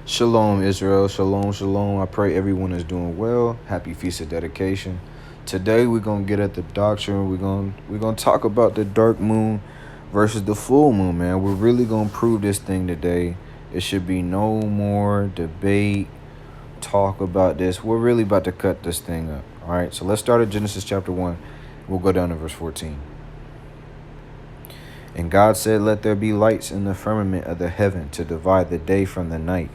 Shalom, Israel. Shalom, shalom. I pray everyone is doing well. Happy Feast of Dedication. Today we're gonna get at the doctrine. We're gonna talk about the dark moon versus the full moon, man. We're really gonna prove this thing today. It should be no more debate, talk about this. We're really about to cut this thing up. All right. So let's start at Genesis chapter 1. We'll go down to verse 14. And God said, "Let there be lights in the firmament of the heaven to divide the day from the night.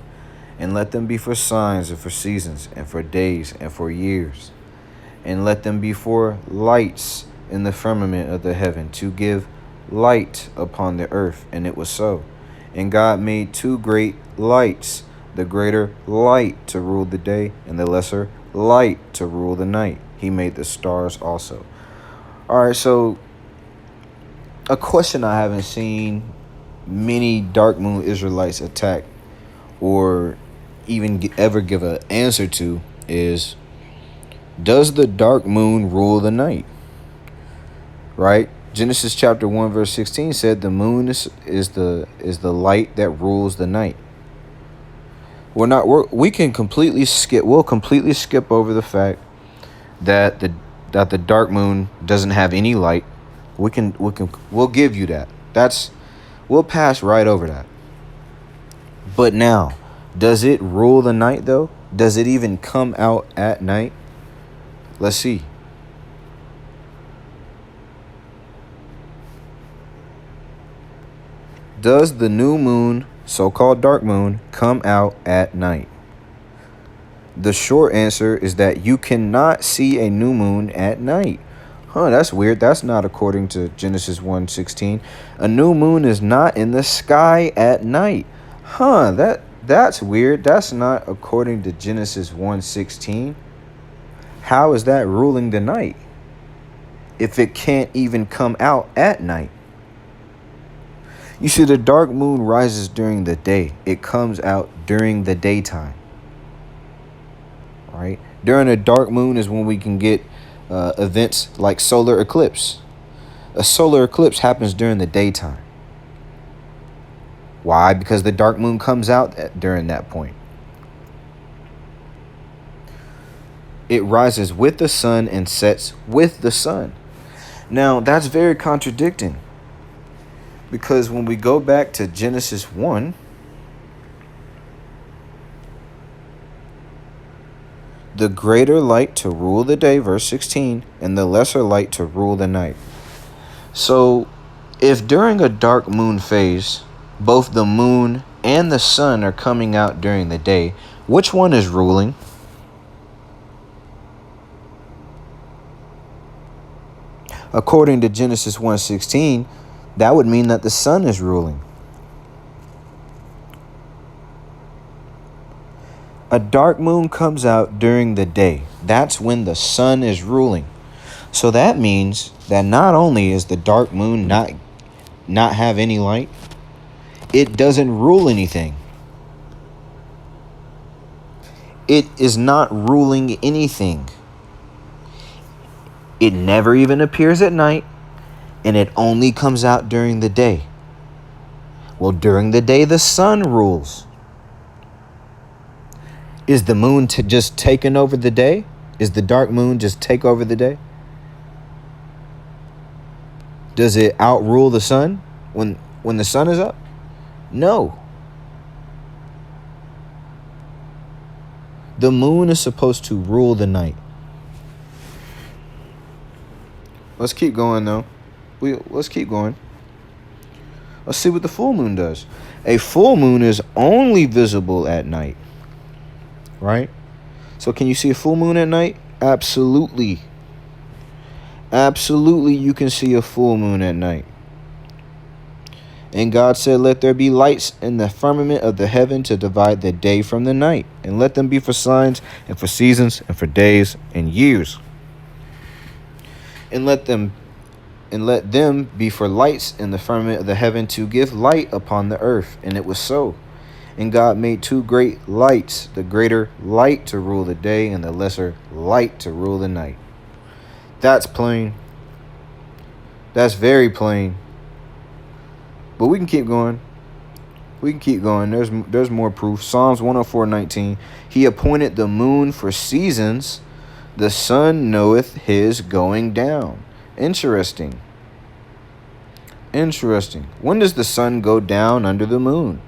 And let them be for signs and for seasons and for days and for years. And let them be for lights in the firmament of the heaven to give light upon the earth." And it was so. And God made two great lights, the greater light to rule the day and the lesser light to rule the night. He made the stars also. All right, so a question I haven't seen many dark moon Israelites attack or even ever give an answer to is, does the dark moon rule the night? Right? Genesis chapter 1 verse 16 said the moon is the light that rules the night. We'll completely skip over the fact that the dark moon doesn't have any light. We'll give you that. We'll pass right over that. But now, does it rule the night, though? Does it even come out at night? Let's see. Does the new moon, so-called dark moon, come out at night? The short answer is that you cannot see a new moon at night. That's weird. That's not according to Genesis 1:16. A new moon is not in the sky at night. That's weird. That's not according to Genesis 1:16. How is that ruling the night if it can't even come out at night? You see, the dark moon rises during the day. It comes out during the daytime. Right? During a dark moon is when we can get events like solar eclipse. A solar eclipse happens during the daytime. Why? Because the dark moon comes out during that point. It rises with the sun and sets with the sun. Now, that's very contradicting. Because when we go back to Genesis 1, the greater light to rule the day, verse 16, and the lesser light to rule the night. So, if during a dark moon phase, both the moon and the sun are coming out during the day, which one is ruling? According to Genesis 1:16, that would mean that the sun is ruling. A dark moon comes out during the day. That's when the sun is ruling. So that means that not only is the dark moon not have any light, it doesn't rule anything. It is not ruling anything. It never even appears at night, and it only comes out during the day. Well, during the day, the sun rules. Is the moon just taking over the day? Is the dark moon just take over the day? Does it outrule the sun when the sun is up? No. The moon is supposed to rule the night. Let's keep going, though. Let's keep going. Let's see what the full moon does. A full moon is only visible at night. Right? So can you see a full moon at night? Absolutely. Absolutely, you can see a full moon at night. And God said, "Let there be lights in the firmament of the heaven to divide the day from the night, and let them be for signs and for seasons and for days and years. And let them be for lights in the firmament of the heaven to give light upon the earth." And it was so. And God made two great lights, the greater light to rule the day and the lesser light to rule the night. That's plain. That's very plain. But we can keep going. We can keep going. There's more proof. Psalms 104:19. He appointed the moon for seasons. The sun knoweth his going down. Interesting. Interesting. When does the sun go down under the moon?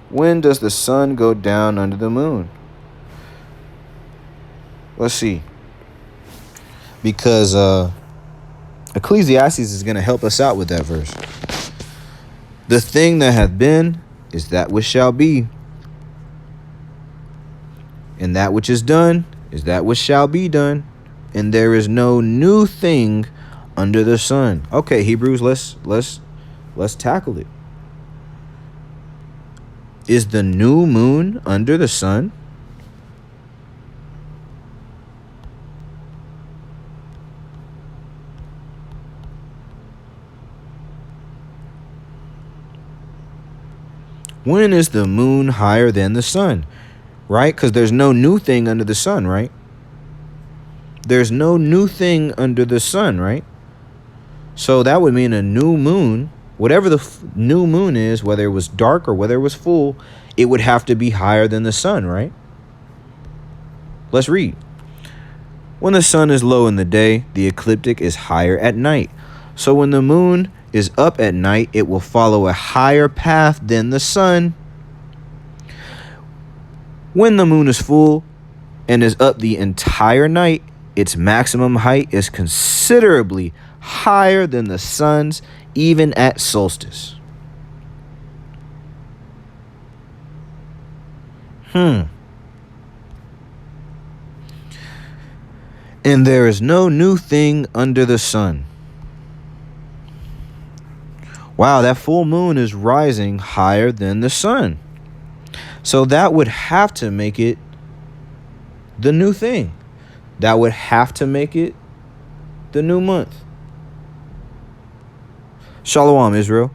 When does the sun go down under the moon? Let's see. Because Ecclesiastes is going to help us out with that verse. The thing that hath been is that which shall be. And that which is done is that which shall be done. And there is no new thing under the sun. Okay, Hebrews, let's tackle it. Is the new moon under the sun? When is the moon higher than the sun? Right? Because there's no new thing under the sun, right? There's no new thing under the sun, right? So that would mean a new moon, whatever the new moon is, whether it was dark or whether it was full, it would have to be higher than the sun, right? Let's read. When the sun is low in the day, the ecliptic is higher at night. So when the moon is up at night, it will follow a higher path than the sun. When the moon is full and is up the entire night, its maximum height is considerably higher than the sun's, even at solstice. And there is no new thing under the sun. Wow, that full moon is rising higher than the sun. So that would have to make it the new thing. That would have to make it the new month. Shalom, Israel.